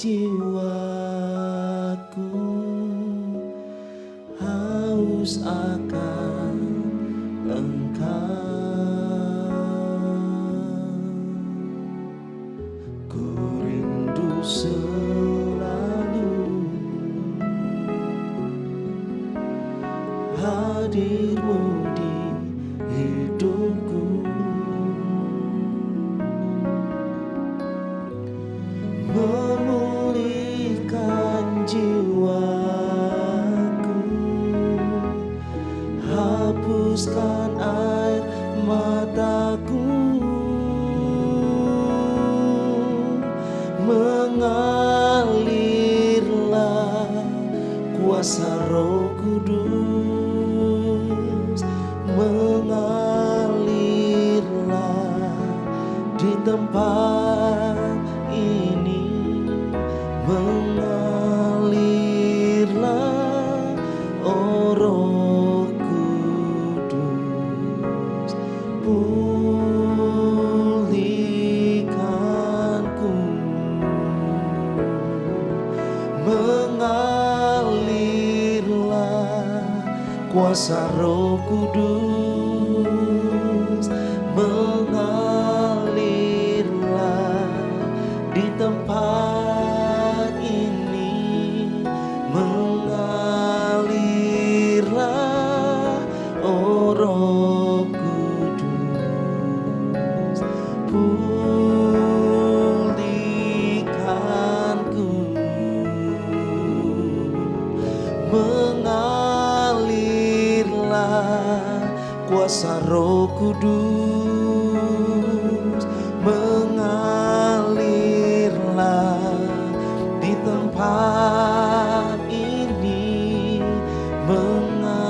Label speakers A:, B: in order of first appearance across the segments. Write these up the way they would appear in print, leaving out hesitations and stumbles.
A: jiwaku haus akan Engkau. Ku rindu selalu hadir-Mu di hidupku. Memulihkan jiwaku, hapuskan air mataku, mengalirlah kuasa Roh Kudus, mengalirlah di tempat ini, mengalirlah oh Roh Kudus, pulihkanku, mengalirlah kuasa Roh Kudus, mengalirlah di tempat ini, mengalirlah oh Roh Kudus, pulihkanku, mengalirlah kuasa Roh Kudus, mengalirlah di tempat ini, mengalirlah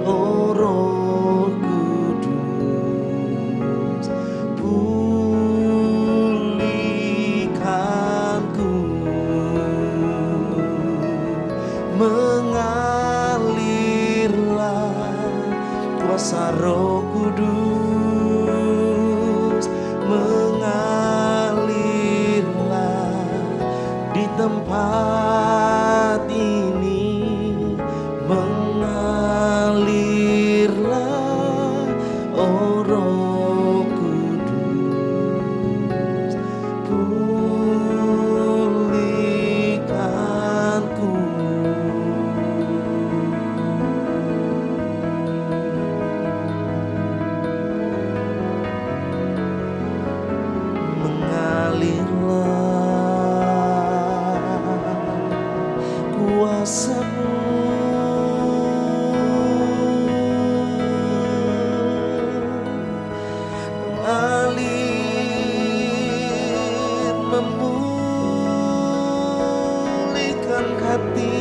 A: oh Roh Kudus, pulihkanku, mengalirlah kuasa Roh Kudus, mengalirlah di tempat ini, mengalirlah oh Roh Kudus, pulihkanku, kuasa-Mu, mengalir, memulihkan hati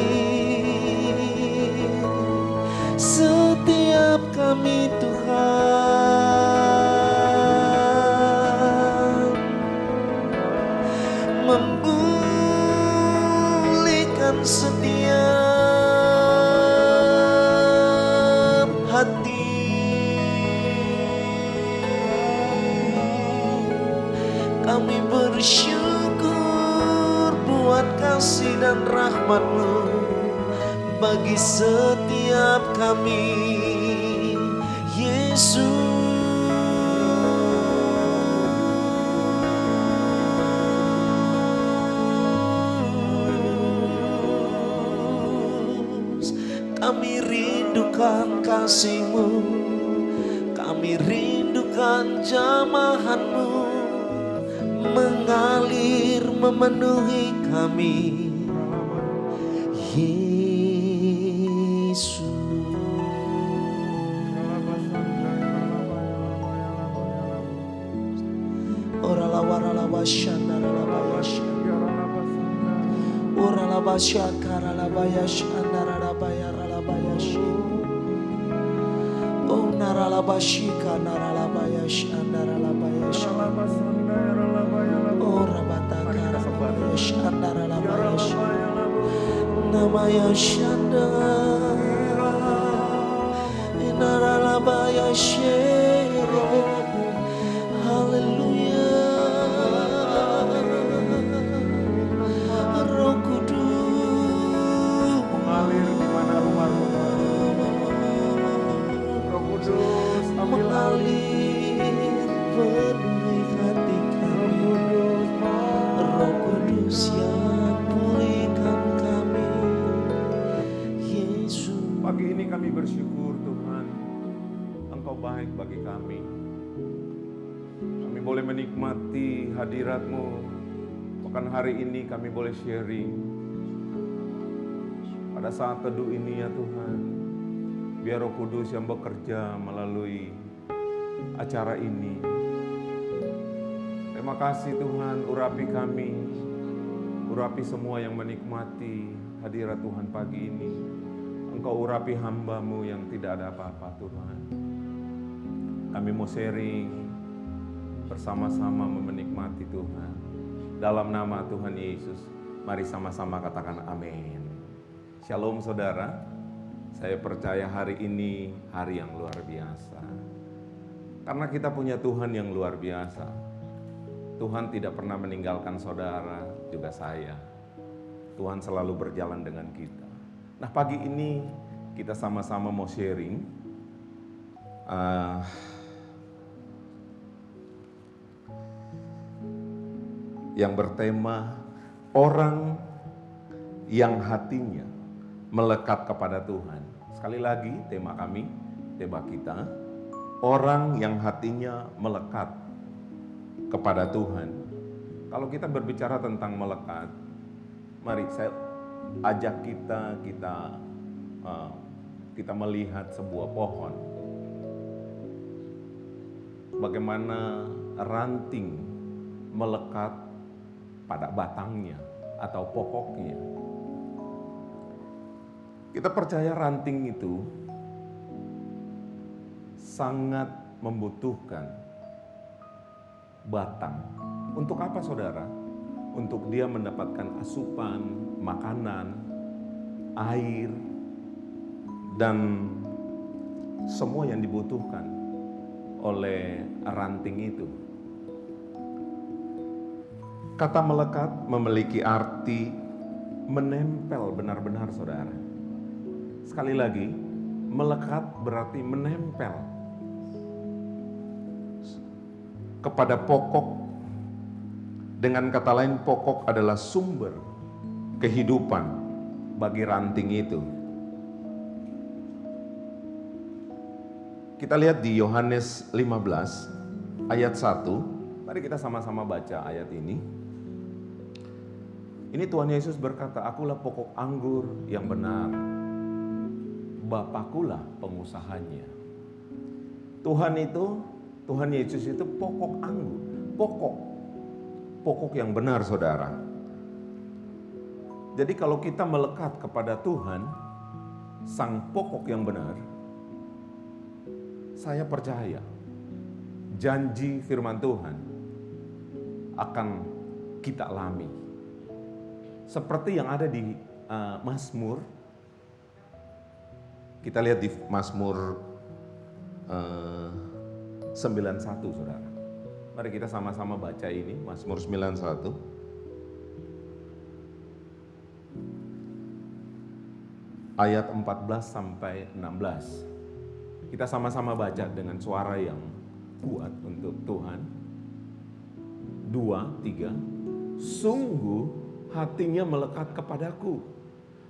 A: setiap kami Tuhan, memulihkan setiap hati. Kami bersyukur buat kasih dan rahmat-Mu bagi setiap kami, Yesus. Kami rindukan kasih-Mu, kami rindukan jamahan-Mu, mengalir memenuhi kami, Yesus. Orala warala wasyana rala wasyana, orala wasyakara rala wasyana rala bayara rala wasyana. Oh narala bashika narala bayashana rala bayashana. Oh rabataka rala bayashana rala bayashana. Namaya shanda narala bayashana. Hallelujah.
B: Engkau baik bagi kami. Kami boleh menikmati hadirat-Mu. Bahkan hari ini kami boleh sharing. Pada saat teduh ini ya Tuhan, biar Roh Kudus yang bekerja melalui acara ini. Terima kasih Tuhan, urapi kami, urapi semua yang menikmati hadirat Tuhan pagi ini. Engkau urapi hamba-Mu yang tidak ada apa-apa Tuhan. Kami mau sharing, bersama-sama menikmati Tuhan. Dalam nama Tuhan Yesus, mari sama-sama katakan amin. Shalom saudara, saya percaya hari ini hari yang luar biasa. Karena kita punya Tuhan yang luar biasa. Tuhan tidak pernah meninggalkan saudara, juga saya. Tuhan selalu berjalan dengan kita. Nah pagi ini kita sama-sama mau sharing. Yang bertema orang yang hatinya melekat kepada Tuhan. Sekali lagi tema kami, tema kita, orang yang hatinya melekat kepada Tuhan. Kalau kita berbicara tentang melekat, mari saya ajak kita melihat sebuah pohon. Bagaimana ranting melekat pada batangnya atau pokoknya. Kita percaya ranting itu sangat membutuhkan batang. Untuk apa saudara? Untuk dia mendapatkan asupan, makanan, air, dan semua yang dibutuhkan oleh ranting itu. Kata melekat memiliki arti menempel benar-benar saudara. Sekali lagi, melekat berarti menempel kepada pokok. Dengan kata lain, pokok adalah sumber kehidupan bagi ranting itu. Kita lihat di Yohanes 15 ayat 1. Mari kita sama-sama baca ayat ini. Ini Tuhan Yesus berkata, "Akulah pokok anggur yang benar, Bapakulah pengusahanya." Tuhan Yesus itu pokok anggur, pokok yang benar saudara. Jadi kalau kita melekat kepada Tuhan, sang pokok yang benar, saya percaya janji firman Tuhan akan kita alami. Seperti yang ada di Mazmur, kita lihat di Mazmur 91 saudara. Mari kita sama-sama baca ini, Mazmur 91. Ayat 14 sampai 16. Kita sama-sama baca dengan suara yang kuat untuk Tuhan. 2, 3. Sungguh hatinya melekat kepadaku,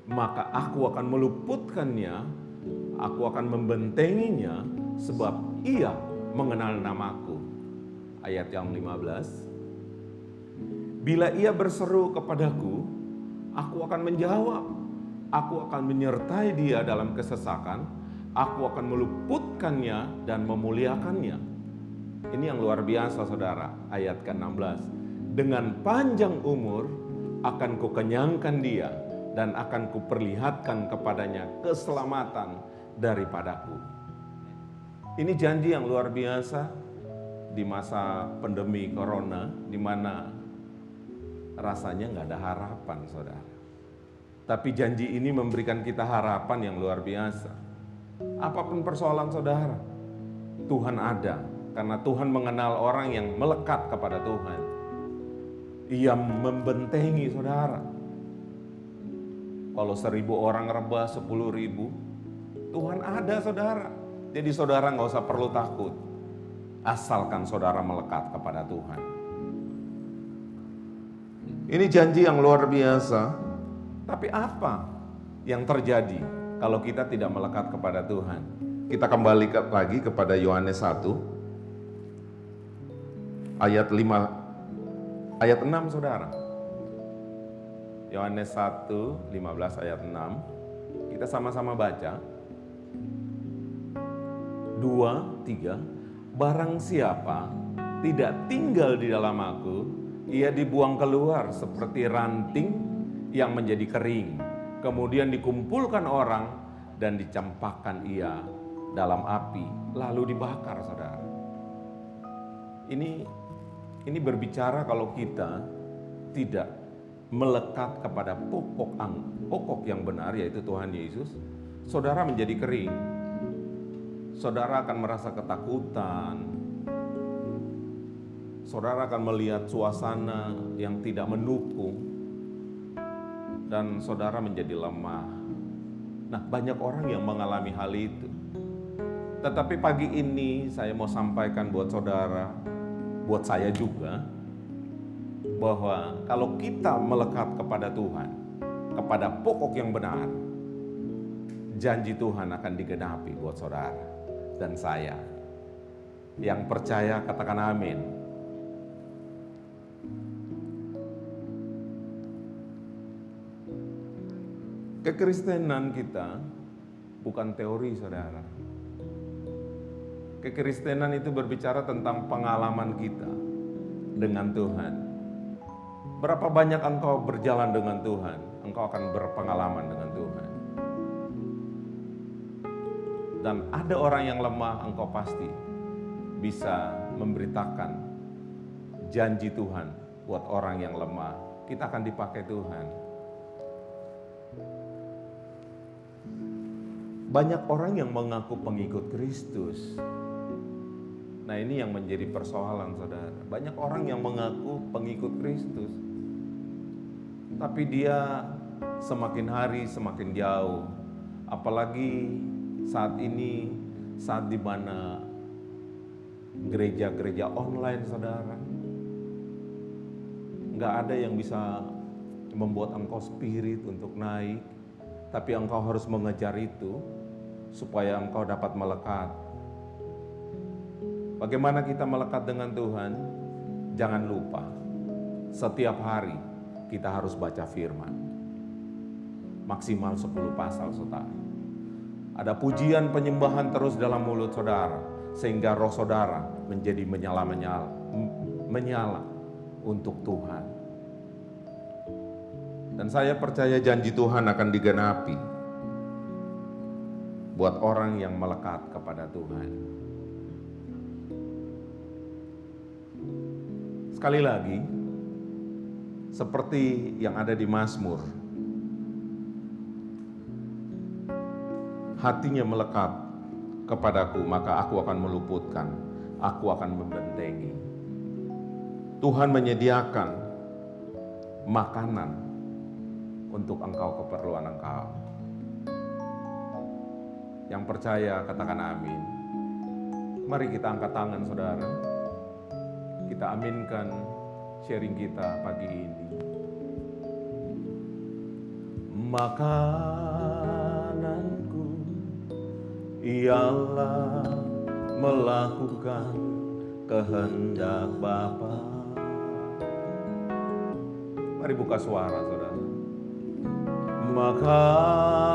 B: maka aku akan meluputkannya, aku akan membentenginya, sebab ia mengenal namaku. Ayat yang 15. Bila ia berseru kepadaku, aku akan menjawab. Aku akan menyertai dia dalam kesesakan. Aku akan meluputkannya dan memuliakannya. Ini yang luar biasa saudara. Ayat ke-16. Dengan panjang umur akan kukenyangkan dia dan akan kuperlihatkan kepadanya keselamatan daripadaku. Ini janji yang luar biasa di masa pandemi corona, di mana rasanya nggak ada harapan, saudara. Tapi janji ini memberikan kita harapan yang luar biasa. Apapun persoalan saudara, Tuhan ada, karena Tuhan mengenal orang yang melekat kepada Tuhan. Ia membentengi saudara. Kalau 1.000 orang rebah 10.000, Tuhan ada saudara. Jadi saudara nggak usah perlu takut, asalkan saudara melekat kepada Tuhan. Ini janji yang luar biasa. Tapi apa yang terjadi kalau kita tidak melekat kepada Tuhan? Kita kembali lagi kepada Yohanes 1 ayat 5 ayat 6 Saudara. Yohanes 1 15 ayat 6. Kita sama-sama baca. 2, 3. Barang siapa tidak tinggal di dalam aku, ia dibuang keluar seperti ranting yang menjadi kering. Kemudian dikumpulkan orang dan dicampakkan ia dalam api, lalu dibakar, Saudara. Ini berbicara kalau kita tidak melekat kepada pokok yang benar, yaitu Tuhan Yesus, saudara menjadi kering. Saudara akan merasa ketakutan. Saudara akan melihat suasana yang tidak mendukung. Dan saudara menjadi lemah. Nah, banyak orang yang mengalami hal itu. Tetapi pagi ini saya mau sampaikan buat saudara, buat saya juga, bahwa kalau kita melekat kepada Tuhan, kepada pokok yang benar, janji Tuhan akan digenapi buat saudara dan saya. Yang percaya katakan amin. Kekristenan kita bukan teori, saudara. Kekristenan itu berbicara tentang pengalaman kita dengan Tuhan. Berapa banyak engkau berjalan dengan Tuhan, engkau akan berpengalaman dengan Tuhan. Dan ada orang yang lemah, engkau pasti bisa memberitakan janji Tuhan buat orang yang lemah. Kita akan dipakai Tuhan. Banyak orang yang mengaku pengikut Kristus. Nah, ini yang menjadi persoalan, saudara. Banyak orang yang mengaku pengikut Kristus, tapi dia semakin hari semakin jauh. Apalagi saat ini, saat dimana gereja-gereja online, saudara, nggak ada yang bisa membuat engkau spirit untuk naik, tapi engkau harus mengejar itu supaya engkau dapat melekat. Bagaimana kita melekat dengan Tuhan? Jangan lupa, setiap hari kita harus baca firman. Maksimal 10 pasal, saudara. Ada pujian penyembahan terus dalam mulut saudara, sehingga roh saudara menjadi menyala untuk Tuhan. Dan saya percaya janji Tuhan akan digenapi buat orang yang melekat kepada Tuhan. Sekali lagi, seperti yang ada di Mazmur, hatinya melekat kepadaku, maka aku akan meluputkan, aku akan membentengi. Tuhan menyediakan makanan untuk engkau, keperluan engkau. Yang percaya katakan amin. Mari kita angkat tangan, saudara. Kita aminkan sharing kita pagi ini. Makananku ialah melakukan kehendak Bapa. Mari buka suara, saudara. Makananku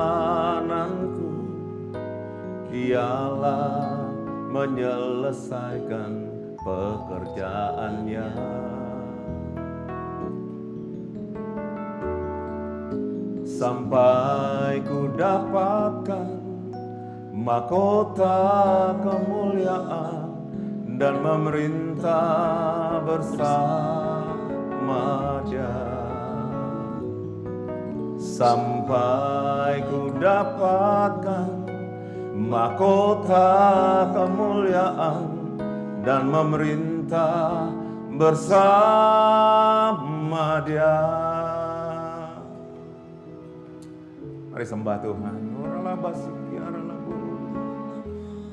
B: ialah menyelesaikan pekerjaannya. Sampai ku dapatkan mahkota kemuliaan dan memerintah bersama Dia. Sampai ku dapatkan mahkota kemuliaan dan memerintah bersama Dia. Mari sembah Tuhan.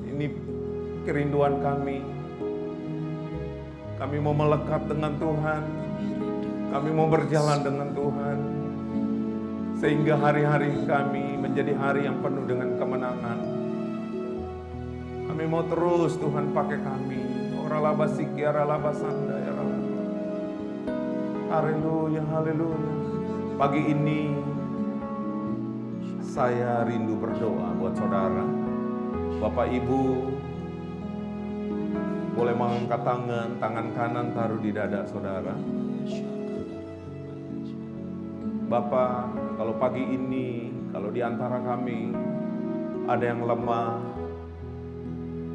B: Ini kerinduan kami. Kami mau melekat dengan Tuhan. Kami mau berjalan dengan Tuhan. Sehingga hari-hari kami menjadi hari yang penuh dengan kemenangan. Kami mau terus Tuhan pakai kami. Oralaba sikiara laba sanda ya Rabbi. Haleluya, haleluya. Pagi ini saya rindu berdoa buat saudara. Bapak Ibu boleh mengangkat tangan kanan taruh di dada saudara. Bapak, kalau pagi ini, kalau di antara kami ada yang lemah,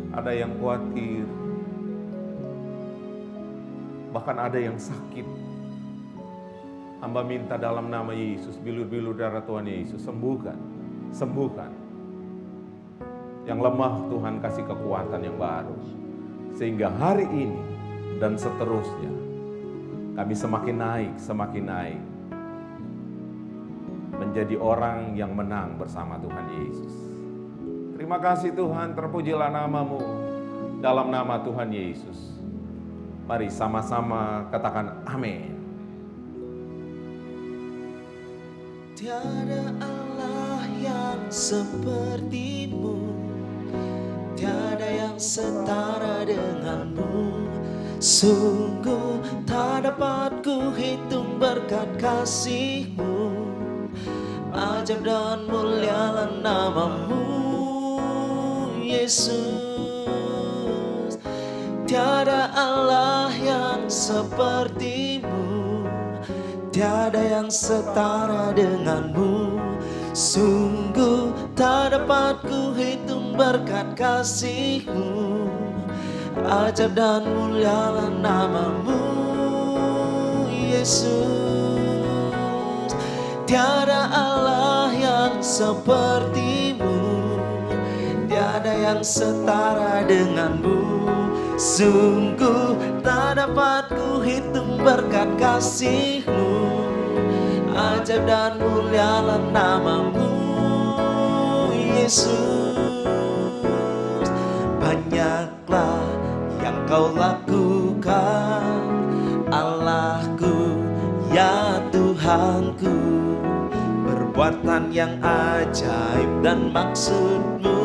B: ada yang khawatir, bahkan ada yang sakit, hamba minta dalam nama Yesus, bilur-bilur darah Tuhan Yesus, sembuhkan, sembuhkan. Yang lemah Tuhan kasih kekuatan yang baru, sehingga hari ini dan seterusnya kami semakin naik, menjadi orang yang menang bersama Tuhan Yesus. Terima kasih Tuhan, terpujilah nama-Mu dalam nama Tuhan Yesus. Mari sama-sama katakan amin.
A: Tiada Allah yang seperti-Mu, tiada yang setara dengan-Mu. Sungguh tak dapat ku hitung berkat kasih-Mu. Ajaib dan mulialah nama-Mu, Yesus. Tiada Allah yang seperti-Mu, tiada yang setara dengan-Mu. Sungguh tak dapat ku hitung berkat kasih-Mu. Ajaib dan mulialah nama-Mu, Yesus. Tiada Allah yang seperti-Mu, tiada yang setara dengan-Mu. Sungguh tak dapat ku hitung berkat kasih-Mu. Ajaib dan mulialah nama-Mu, Yesus. Banyaklah yang Kau lakukan, Allahku, ya Tuhanku. Perbuatan yang ajaib dan maksud-Mu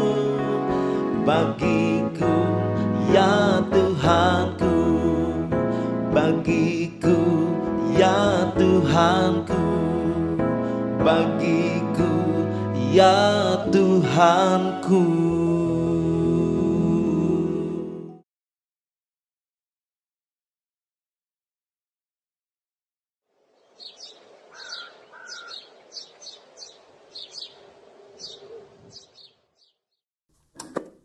A: bagiku, ya Tuhanku. Bagiku, ya Tuhanku. Bagiku, ya Tuhanku.